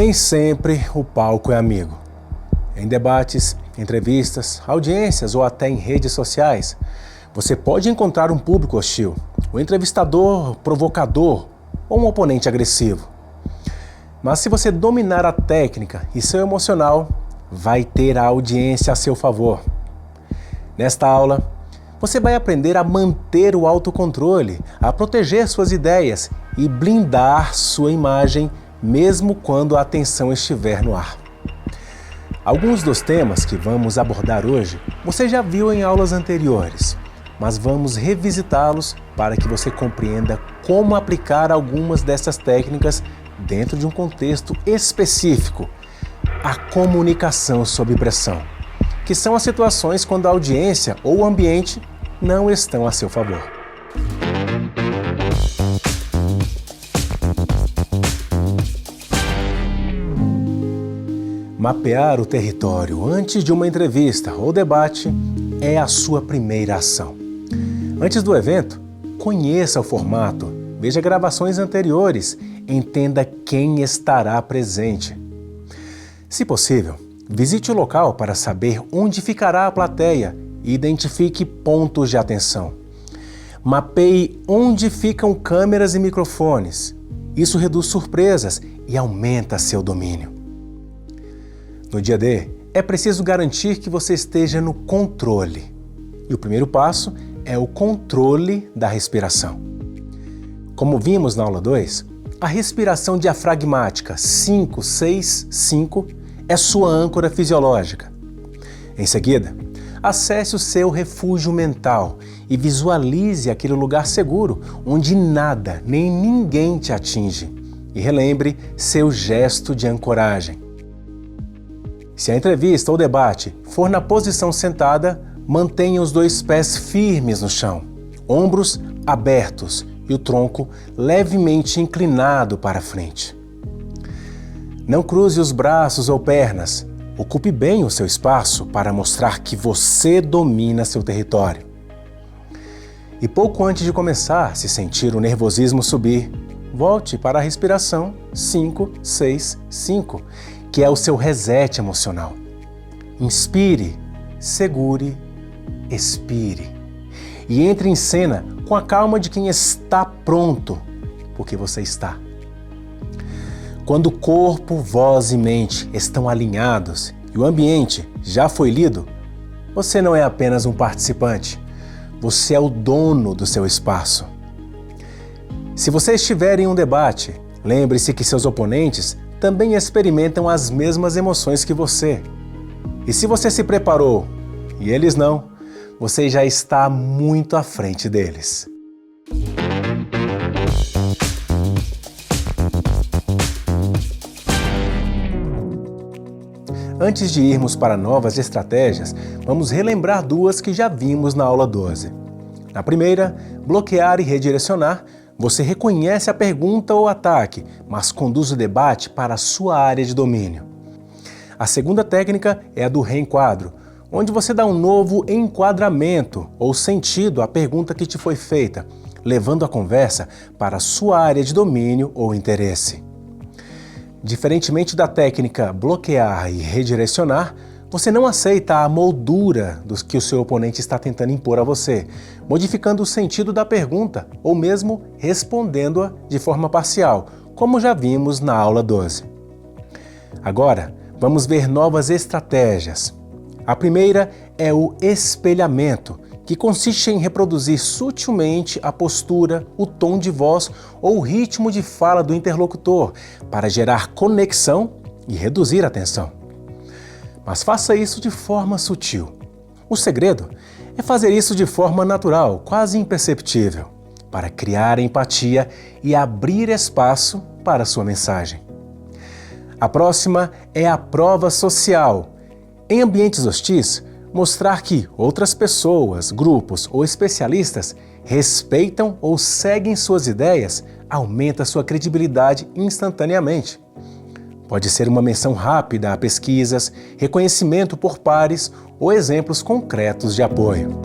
Nem sempre o palco é amigo. Em debates, entrevistas, audiências ou até em redes sociais, você pode encontrar um público hostil, um entrevistador provocador ou um oponente agressivo. Mas se você dominar a técnica e seu emocional, vai ter a audiência a seu favor. Nesta aula, você vai aprender a manter o autocontrole, a proteger suas ideias e blindar sua imagem mesmo quando a atenção estiver no ar. Alguns dos temas que vamos abordar hoje você já viu em aulas anteriores, mas vamos revisitá-los para que você compreenda como aplicar algumas dessas técnicas dentro de um contexto específico, a comunicação sob pressão, que são as situações quando a audiência ou o ambiente não estão a seu favor. Mapear o território antes de uma entrevista ou debate é a sua primeira ação. Antes do evento, conheça o formato, veja gravações anteriores, entenda quem estará presente. Se possível, visite o local para saber onde ficará a plateia e identifique pontos de atenção. Mapeie onde ficam câmeras e microfones. Isso reduz surpresas e aumenta seu domínio. No dia D, é preciso garantir que você esteja no controle. E o primeiro passo é o controle da respiração. Como vimos na aula 2, a respiração diafragmática 5-6-5 é sua âncora fisiológica. Em seguida, acesse o seu refúgio mental e visualize aquele lugar seguro onde nada nem ninguém te atinge. E relembre seu gesto de ancoragem. Se a entrevista ou debate for na posição sentada, mantenha os 2 pés firmes no chão, ombros abertos e o tronco levemente inclinado para frente. Não cruze os braços ou pernas. Ocupe bem o seu espaço para mostrar que você domina seu território. E pouco antes de começar, se sentir o nervosismo subir, volte para a respiração 5-6-5, que é o seu reset emocional. Inspire, segure, expire. E entre em cena com a calma de quem está pronto, porque você está. Quando corpo, voz e mente estão alinhados e o ambiente já foi lido, você não é apenas um participante, você é o dono do seu espaço. Se você estiver em um debate, lembre-se que seus oponentes também experimentam as mesmas emoções que você. E se você se preparou e eles não, você já está muito à frente deles. Antes de irmos para novas estratégias, vamos relembrar 2 que já vimos na aula 12. Na primeira, bloquear e redirecionar, você reconhece a pergunta ou ataque, mas conduz o debate para a sua área de domínio. A segunda técnica é a do reenquadro, onde você dá um novo enquadramento ou sentido à pergunta que te foi feita, levando a conversa para a sua área de domínio ou interesse. Diferentemente da técnica bloquear e redirecionar, você não aceita a moldura dos que o seu oponente está tentando impor a você, modificando o sentido da pergunta ou mesmo respondendo-a de forma parcial, como já vimos na aula 12. Agora, vamos ver novas estratégias. A primeira é o espelhamento, que consiste em reproduzir sutilmente a postura, o tom de voz ou o ritmo de fala do interlocutor para gerar conexão e reduzir a tensão. Mas faça isso de forma sutil. O segredo é fazer isso de forma natural, quase imperceptível, para criar empatia e abrir espaço para a sua mensagem. A próxima é a prova social. Em ambientes hostis, mostrar que outras pessoas, grupos ou especialistas respeitam ou seguem suas ideias aumenta sua credibilidade instantaneamente. Pode ser uma menção rápida a pesquisas, reconhecimento por pares ou exemplos concretos de apoio.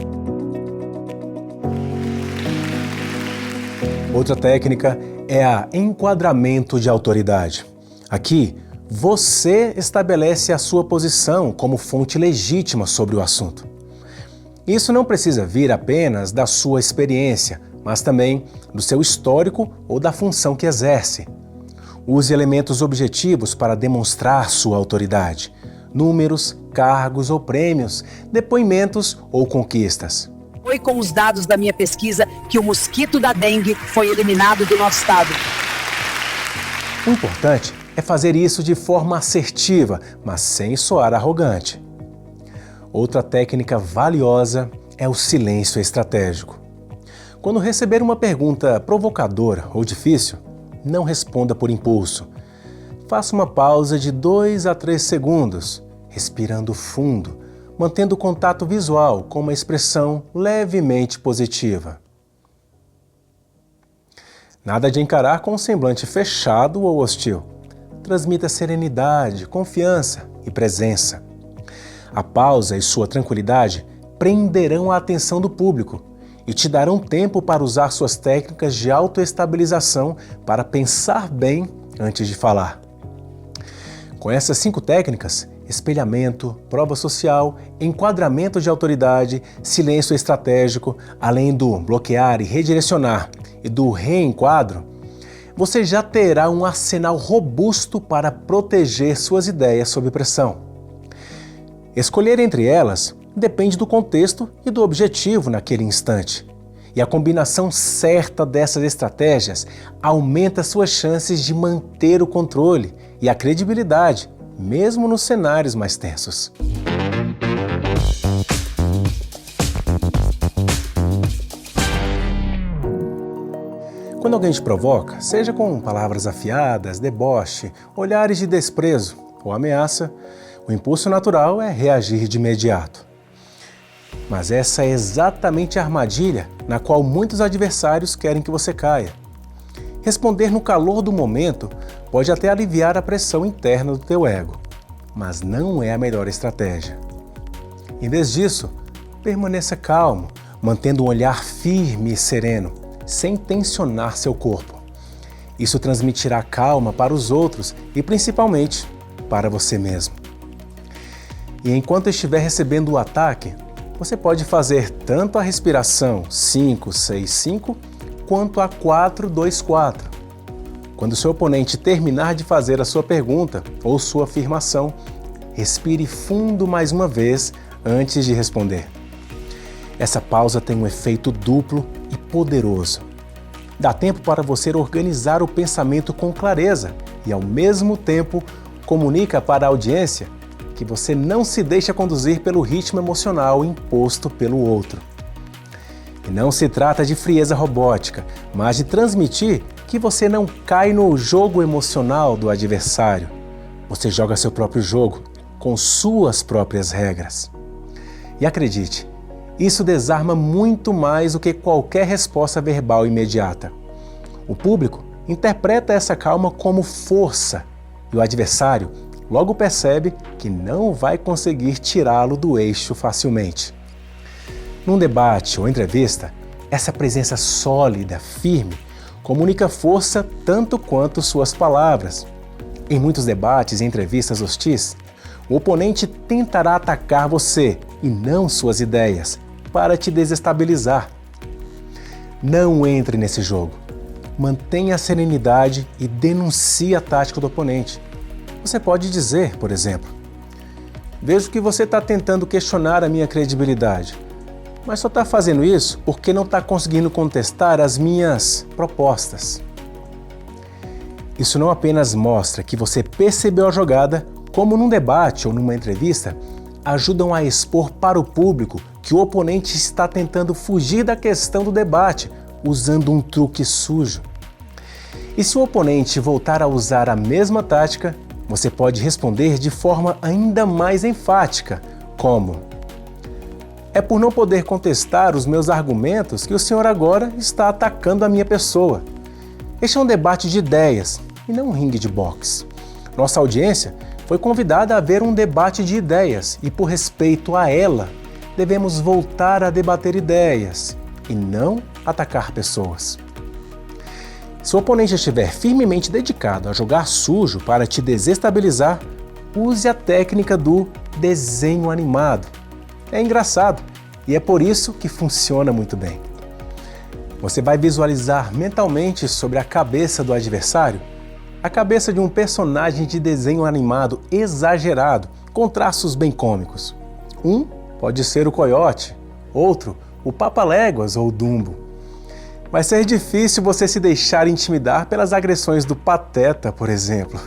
Outra técnica é a enquadramento de autoridade. Aqui, Você estabelece a sua posição como fonte legítima sobre o assunto. Isso não precisa vir apenas da sua experiência, mas também do seu histórico ou da função que exerce. Use elementos objetivos para demonstrar sua autoridade: números, cargos ou prêmios, depoimentos ou conquistas. Foi com os dados da minha pesquisa que o mosquito da dengue foi eliminado do nosso estado. O importante é fazer isso de forma assertiva, mas sem soar arrogante. Outra técnica valiosa é o silêncio estratégico. Quando receber uma pergunta provocadora ou difícil, não responda por impulso. Faça uma pausa de 2 a 3 segundos, respirando fundo, mantendo contato visual com uma expressão levemente positiva. Nada de encarar com um semblante fechado ou hostil. Transmita serenidade, confiança e presença. A pausa e sua tranquilidade prenderão a atenção do público e te darão tempo para usar suas técnicas de autoestabilização para pensar bem antes de falar. Com essas 5 técnicas, espelhamento, prova social, enquadramento de autoridade, silêncio estratégico, além do bloquear e redirecionar e do reenquadro, você já terá um arsenal robusto para proteger suas ideias sob pressão. Escolher entre elas depende do contexto e do objetivo naquele instante. E a combinação certa dessas estratégias aumenta suas chances de manter o controle e a credibilidade, mesmo nos cenários mais tensos. Quando alguém te provoca, seja com palavras afiadas, deboche, olhares de desprezo ou ameaça, o impulso natural é reagir de imediato. Mas essa é exatamente a armadilha na qual muitos adversários querem que você caia. Responder no calor do momento pode até aliviar a pressão interna do teu ego, mas não é a melhor estratégia. Em vez disso, permaneça calmo, mantendo um olhar firme e sereno, sem tensionar seu corpo. Isso transmitirá calma para os outros e, principalmente, para você mesmo. E enquanto estiver recebendo o ataque, você pode fazer tanto a respiração 5-6-5 quanto a 4-2-4. Quando seu oponente terminar de fazer a sua pergunta ou sua afirmação, respire fundo mais uma vez antes de responder. Essa pausa tem um efeito duplo e poderoso. Dá tempo para você organizar o pensamento com clareza e, ao mesmo tempo, comunica para a audiência que você não se deixa conduzir pelo ritmo emocional imposto pelo outro. E não se trata de frieza robótica, mas de transmitir que você não cai no jogo emocional do adversário. Você joga seu próprio jogo, com suas próprias regras. E acredite, isso desarma muito mais do que qualquer resposta verbal imediata. O público interpreta essa calma como força e o adversário logo percebe que não vai conseguir tirá-lo do eixo facilmente. Num debate ou entrevista, essa presença sólida, firme, comunica força tanto quanto suas palavras. Em muitos debates e entrevistas hostis, o oponente tentará atacar você e não suas ideias, para te desestabilizar. Não entre nesse jogo. Mantenha a serenidade e denuncie a tática do oponente. Você pode dizer, por exemplo, vejo que você está tentando questionar a minha credibilidade, mas só está fazendo isso porque não está conseguindo contestar as minhas propostas. Isso não apenas mostra que você percebeu a jogada, como num debate ou numa entrevista, ajudam a expor para o público que o oponente está tentando fugir da questão do debate, usando um truque sujo. E se o oponente voltar a usar a mesma tática, você pode responder de forma ainda mais enfática, como: é por não poder contestar os meus argumentos que o senhor agora está atacando a minha pessoa. Este é um debate de ideias e não um ringue de boxe. Nossa audiência foi convidada a ver um debate de ideias e, por respeito a ela, devemos voltar a debater ideias e não atacar pessoas. Se o oponente estiver firmemente dedicado a jogar sujo para te desestabilizar, use a técnica do desenho animado. É engraçado e é por isso que funciona muito bem. Você vai visualizar mentalmente sobre a cabeça do adversário a cabeça de um personagem de desenho animado exagerado, com traços bem cômicos. Um pode ser o Coiote, outro o Papaléguas ou o Dumbo. Vai ser difícil você se deixar intimidar pelas agressões do Pateta, por exemplo.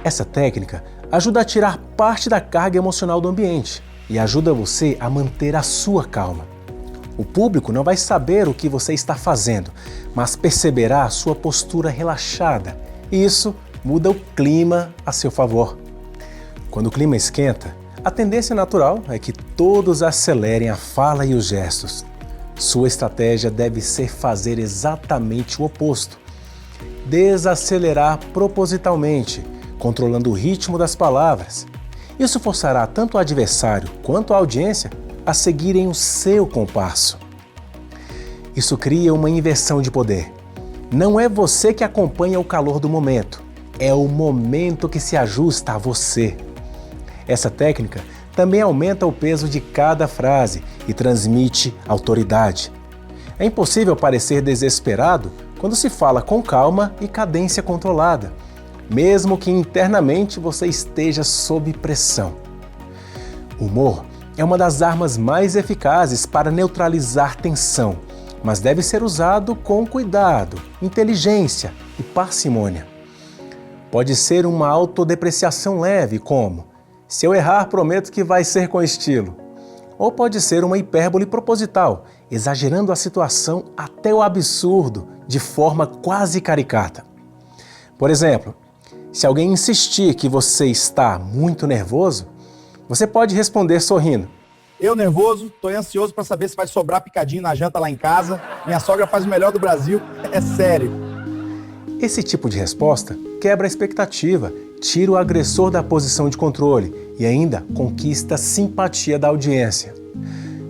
Essa técnica ajuda a tirar parte da carga emocional do ambiente e ajuda você a manter a sua calma. O público não vai saber o que você está fazendo, mas perceberá a sua postura relaxada e isso muda o clima a seu favor. Quando o clima esquenta, a tendência natural é que todos acelerem a fala e os gestos. Sua estratégia deve ser fazer exatamente o oposto. Desacelerar propositalmente, controlando o ritmo das palavras. Isso forçará tanto o adversário quanto a audiência a seguirem o seu compasso. Isso cria uma inversão de poder. Não é você que acompanha o calor do momento, é o momento que se ajusta a você. Essa técnica também aumenta o peso de cada frase e transmite autoridade. É impossível parecer desesperado quando se fala com calma e cadência controlada, mesmo que internamente você esteja sob pressão. O humor é uma das armas mais eficazes para neutralizar tensão, mas deve ser usado com cuidado, inteligência e parcimônia. Pode ser uma autodepreciação leve, como: se eu errar, prometo que vai ser com estilo. Ou pode ser uma hipérbole proposital, exagerando a situação até o absurdo, de forma quase caricata. Por exemplo, se alguém insistir que você está muito nervoso, você pode responder sorrindo: eu nervoso, tô ansioso para saber se vai sobrar picadinho na janta lá em casa. Minha sogra faz o melhor do Brasil, é sério. Esse tipo de resposta quebra a expectativa, tira o agressor da posição de controle e ainda conquista a simpatia da audiência.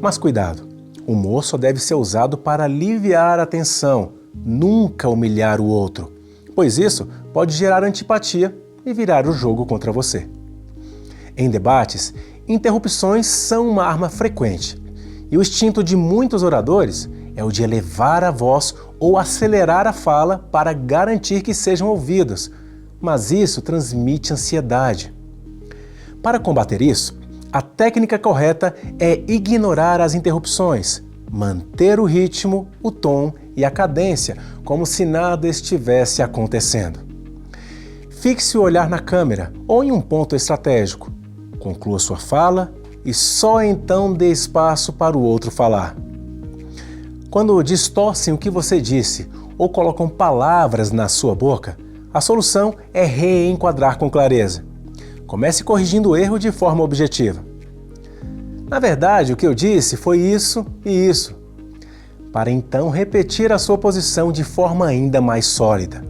Mas cuidado, o humor só deve ser usado para aliviar a tensão, nunca humilhar o outro, pois isso pode gerar antipatia e virar o jogo contra você. Em debates, interrupções são uma arma frequente, e o instinto de muitos oradores é o de elevar a voz ou acelerar a fala para garantir que sejam ouvidos, mas isso transmite ansiedade. Para combater isso, a técnica correta é ignorar as interrupções, manter o ritmo, o tom e a cadência como se nada estivesse acontecendo. Fixe o olhar na câmera ou em um ponto estratégico. Conclua sua fala e só então dê espaço para o outro falar. Quando distorcem o que você disse ou colocam palavras na sua boca, a solução é reenquadrar com clareza. Comece corrigindo o erro de forma objetiva. Na verdade, o que eu disse foi isso e isso, para então repetir a sua posição de forma ainda mais sólida.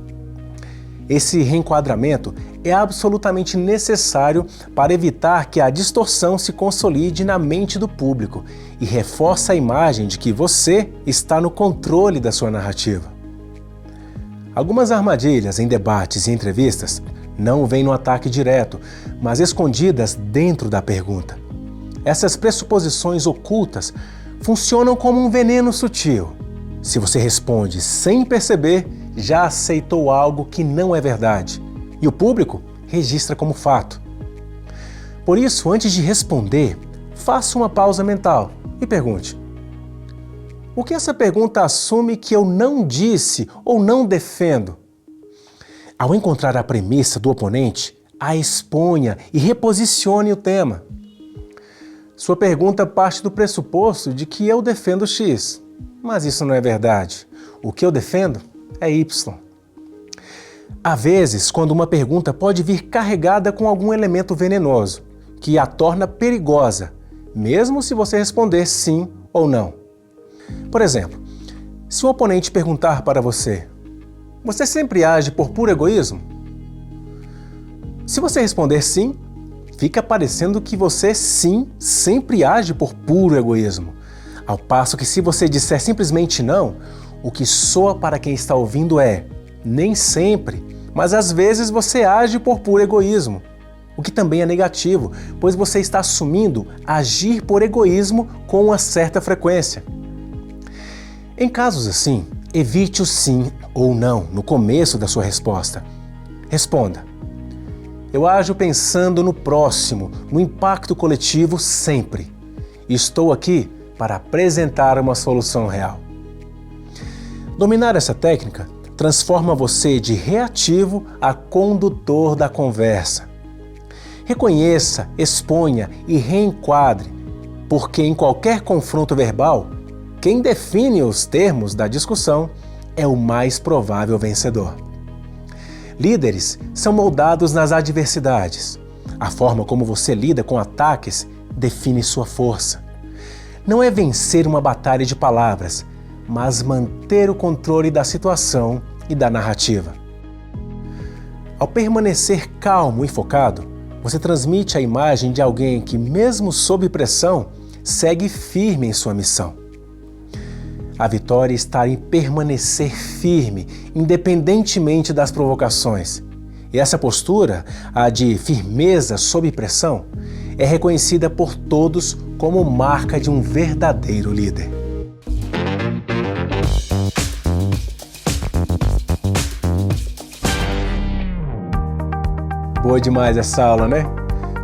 Esse reenquadramento é absolutamente necessário para evitar que a distorção se consolide na mente do público e reforça a imagem de que você está no controle da sua narrativa. Algumas armadilhas em debates e entrevistas não vêm no ataque direto, mas escondidas dentro da pergunta. Essas pressuposições ocultas funcionam como um veneno sutil. Se você responde sem perceber, já aceitou algo que não é verdade, e o público registra como fato. Por isso, antes de responder, faça uma pausa mental e pergunte: o que essa pergunta assume que eu não disse ou não defendo? Ao encontrar a premissa do oponente, a exponha e reposicione o tema. Sua pergunta parte do pressuposto de que eu defendo X, mas isso não é verdade. O que eu defendo é Y. Há vezes, quando uma pergunta pode vir carregada com algum elemento venenoso, que a torna perigosa, mesmo se você responder sim ou não. Por exemplo, se um oponente perguntar para você: você sempre age por puro egoísmo? Se você responder sim, fica parecendo que você sim sempre age por puro egoísmo. Ao passo que se você disser simplesmente não, o que soa para quem está ouvindo é: nem sempre, mas às vezes você age por puro egoísmo. O que também é negativo, pois você está assumindo agir por egoísmo com uma certa frequência. Em casos assim, evite o sim ou não no começo da sua resposta. Responda: eu ajo pensando no próximo, no impacto coletivo sempre. Estou aqui para apresentar uma solução real. Dominar essa técnica transforma você de reativo a condutor da conversa. Reconheça, exponha e reenquadre, porque em qualquer confronto verbal, quem define os termos da discussão é o mais provável vencedor. Líderes são moldados nas adversidades. A forma como você lida com ataques define sua força. Não é vencer uma batalha de palavras, mas manter o controle da situação e da narrativa. Ao permanecer calmo e focado, você transmite a imagem de alguém que, mesmo sob pressão, segue firme em sua missão. A vitória está em permanecer firme, independentemente das provocações. E essa postura, a de firmeza sob pressão, é reconhecida por todos como marca de um verdadeiro líder. Boa demais essa aula, né?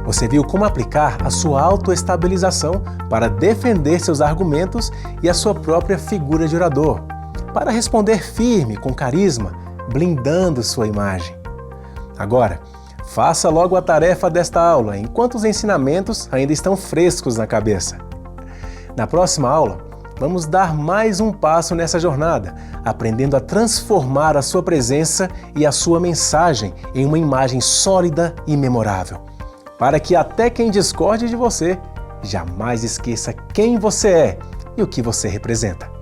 Você viu como aplicar a sua autoestabilização para defender seus argumentos e a sua própria figura de orador, para responder firme, com carisma, blindando sua imagem. Agora, faça logo a tarefa desta aula, enquanto os ensinamentos ainda estão frescos na cabeça. Na próxima aula, vamos dar mais um passo nessa jornada, aprendendo a transformar a sua presença e a sua mensagem em uma imagem sólida e memorável, para que até quem discorde de você jamais esqueça quem você é e o que você representa.